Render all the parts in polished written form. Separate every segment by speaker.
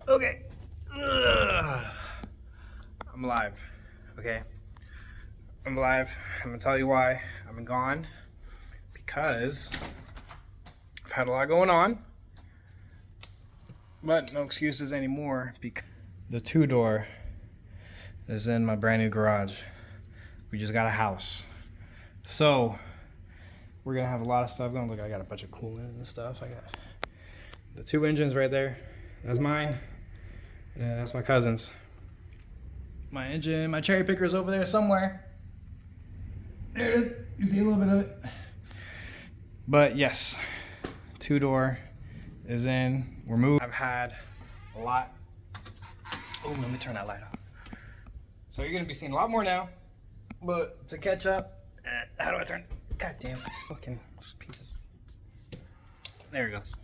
Speaker 1: Okay. Ugh. I'm alive. Okay. I'm alive. I'm gonna tell you why I'm gone. Because I've had a lot going on. But no excuses anymore because the two-door is in my brand new garage. We just got a house. So we're gonna have a lot of stuff going. Look, I got a bunch of coolant and stuff. I got the two engines right there. That's mine. And that's my cousin's. My engine, my cherry picker is over there somewhere. There it is. You see a little bit of it. But yes, two-door is in. We're moving. I've had a lot. Oh, let me turn that light off. So you're gonna be seeing a lot more now. But to catch up, how do I turn? God damn, this fucking piece of... There it goes.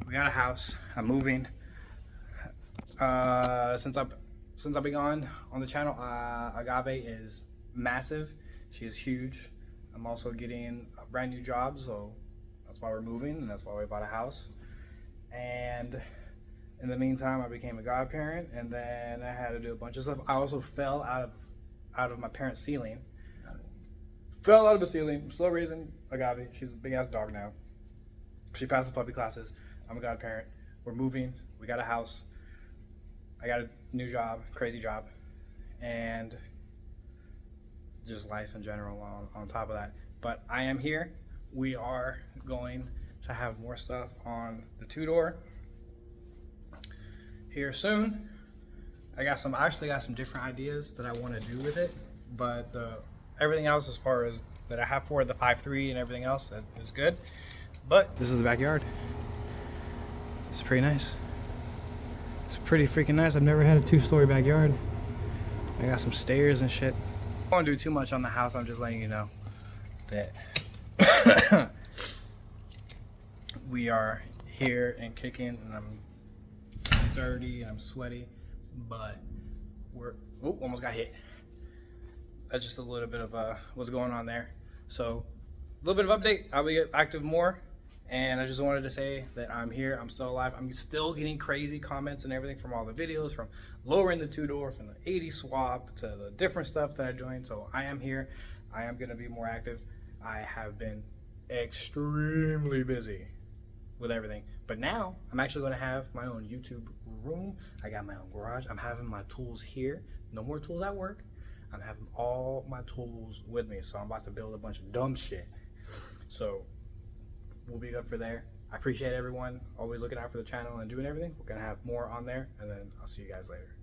Speaker 1: We got a house. I'm moving. Since I've been gone on the channel, Agave is massive. She is huge. I'm also getting a brand new job, so that's why we're moving, and that's why we bought a house. And in the meantime, I became a godparent, and then I had to do a bunch of stuff. I also fell out of my parents' ceiling. Fell out of the ceiling. I'm still raising Agave. She's a big ass dog now. She passed the puppy classes. I'm a godparent. We're moving. We got a house. I got a new job, crazy job, and just life in general on top of that. But I am here. We are going to have more stuff on the two-door here soon. I actually got some different ideas that I want to do with it, but everything else as far as that I have for the 5.3 and everything else that is good. But this is the backyard. It's pretty nice. It's pretty freaking nice. I've never had a two-story backyard. I got some stairs and shit. I don't want to do too much on the house. I'm just letting you know that we are here and kicking, and I'm dirty and I'm sweaty, but we're almost got hit. That's just a little bit of what's going on there. So a little bit of update. I'll be active more. And I just wanted to say that I'm here, I'm still alive. I'm still getting crazy comments and everything from all the videos, from lowering the two-door, from the 80 swap to the different stuff that I'm doing. So I am here. I am going to be more active. I have been extremely busy with everything. But now I'm actually going to have my own YouTube room. I got my own garage. I'm having my tools here. No more tools at work. I'm having all my tools with me. So I'm about to build a bunch of dumb shit. So we'll be good for there. I appreciate everyone always looking out for the channel and doing everything. We're gonna have more on there, and then I'll see you guys later.